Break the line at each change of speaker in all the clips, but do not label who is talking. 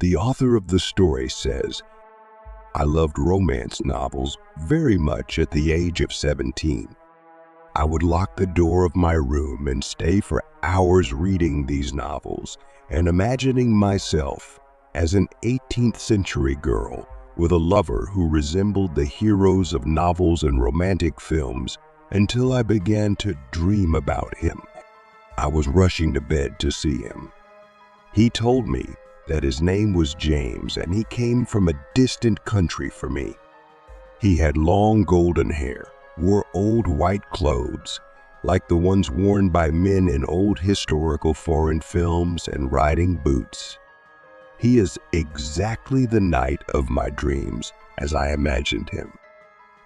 The author of the story says, "I loved romance novels very much at the age of 17. I would lock the door of my room and stay for hours reading these novels and imagining myself as an 18th century girl with a lover who resembled the heroes of novels and romantic films until I began to dream about him. I was rushing to bed to see him. He told me that his name was James and he came from a distant country for me. He had long golden hair, wore old white clothes, like the ones worn by men in old historical foreign films, and riding boots. He is exactly the knight of my dreams as I imagined him.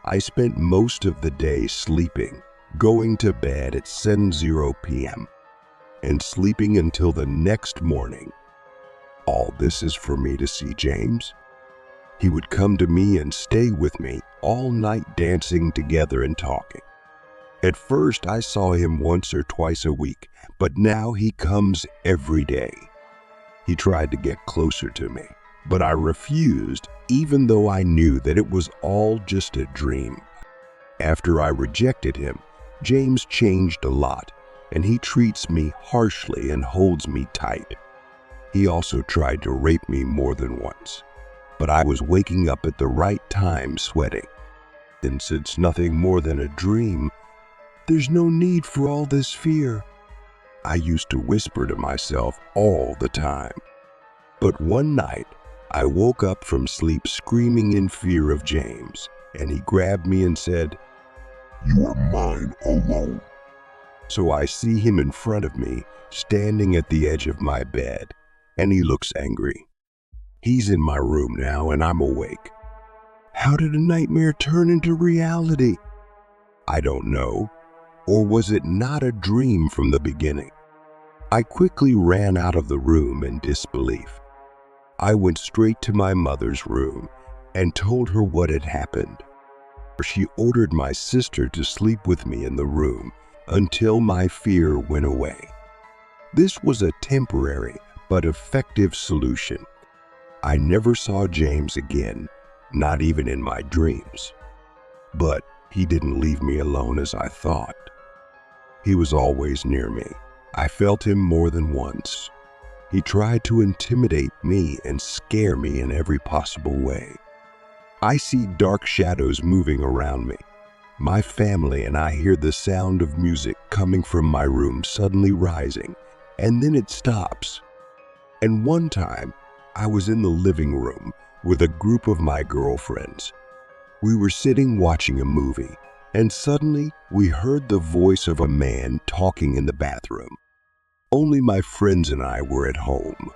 I spent most of the day sleeping, going to bed at 7:00 p.m. and sleeping until the next morning. All this is for me to see James. He would come to me and stay with me all night, dancing together and talking. At first I saw him once or twice a week, but now he comes every day. He tried to get closer to me, but I refused, even though I knew that it was all just a dream. After I rejected him, James changed a lot, and he treats me harshly and holds me tight. He also tried to rape me more than once, but I was waking up at the right time, sweating. And since it's nothing more than a dream, there's no need for all this fear, I used to whisper to myself all the time. But one night, I woke up from sleep screaming in fear of James, and he grabbed me and said, "You are mine alone." So I see him in front of me, standing at the edge of my bed, and he looks angry. He's in my room now, and I'm awake. How did a nightmare turn into reality? I don't know. Or was it not a dream from the beginning? I quickly ran out of the room in disbelief. I went straight to my mother's room and told her what had happened. She ordered my sister to sleep with me in the room until my fear went away. This was a temporary but effective solution. I never saw James again, not even in my dreams. But he didn't leave me alone as I thought. He was always near me. I felt him more than once. He tried to intimidate me and scare me in every possible way. I see dark shadows moving around me. My family and I hear the sound of music coming from my room suddenly rising, and then it stops. And one time, I was in the living room with a group of my girlfriends. We were sitting watching a movie, and suddenly we heard the voice of a man talking in the bathroom. Only my friends and I were at home.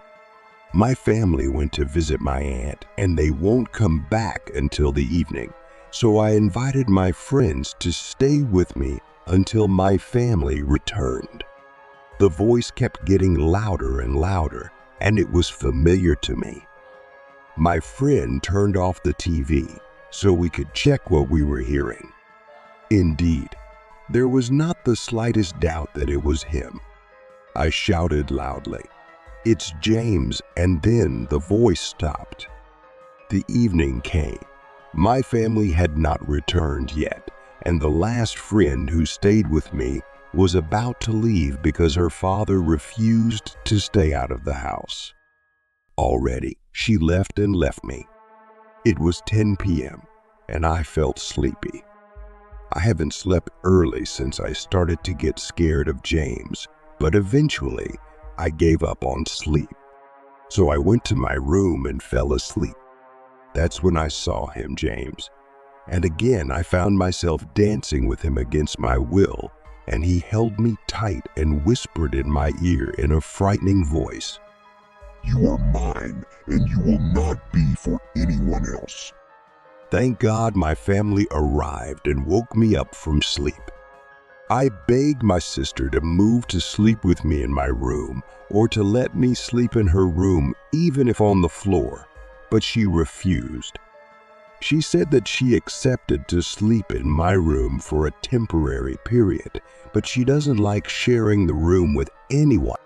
My family went to visit my aunt, and they won't come back until the evening, so I invited my friends to stay with me until my family returned. The voice kept getting louder and louder, and it was familiar to me. My friend turned off the TV so we could check what we were hearing. Indeed, there was not the slightest doubt that it was him. I shouted loudly, "It's James," and then the voice stopped. The evening came. My family had not returned yet, and the last friend who stayed with me was about to leave because her father refused to stay out of the house. Already, she left me. It was 10 p.m., and I felt sleepy. I haven't slept early since I started to get scared of James, but eventually, I gave up on sleep. So I went to my room and fell asleep. That's when I saw him, James. And again, I found myself dancing with him against my will, and he held me tight and whispered in my ear in a frightening voice, "You are mine, and you will not be for anyone else." Thank God my family arrived and woke me up from sleep. I begged my sister to move to sleep with me in my room, or to let me sleep in her room even if on the floor, but she refused. She said that she accepted to sleep in my room for a temporary period, but she doesn't like sharing the room with anyone.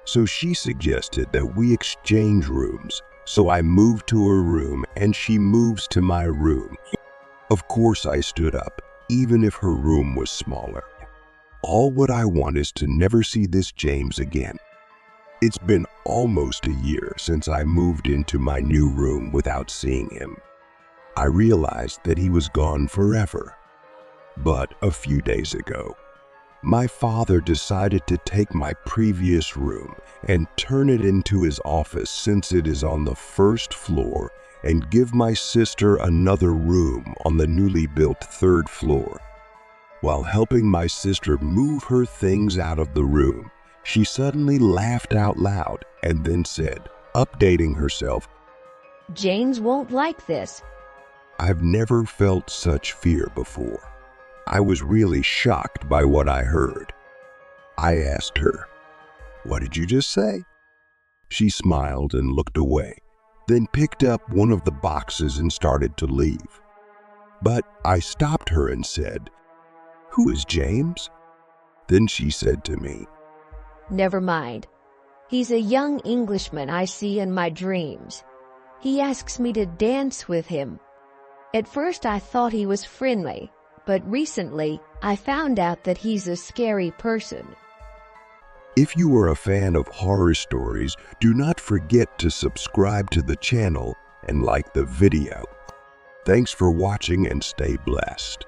So she suggested that we exchange rooms. So I moved to her room and she moves to my room. Of course I stood up, even if her room was smaller. All what I want is to never see this James again. It's been almost a year since I moved into my new room without seeing him. I realized that he was gone forever. But a few days ago, my father decided to take my previous room and turn it into his office since it is on the first floor, and give my sister another room on the newly built third floor. While helping my sister move her things out of the room, she suddenly laughed out loud and then said, updating herself,
"James won't like this."
I've never felt such fear before. I was really shocked by what I heard. I asked her, "What did you just say?" She smiled and looked away, then picked up one of the boxes and started to leave. But I stopped her and said, "Who is James?" Then she said to me,
"Never mind. He's a young Englishman I see in my dreams. He asks me to dance with him. At first I thought he was friendly, but recently I found out that he's a scary person."
If you are a fan of horror stories, do not forget to subscribe to the channel and like the video. Thanks for watching and stay blessed.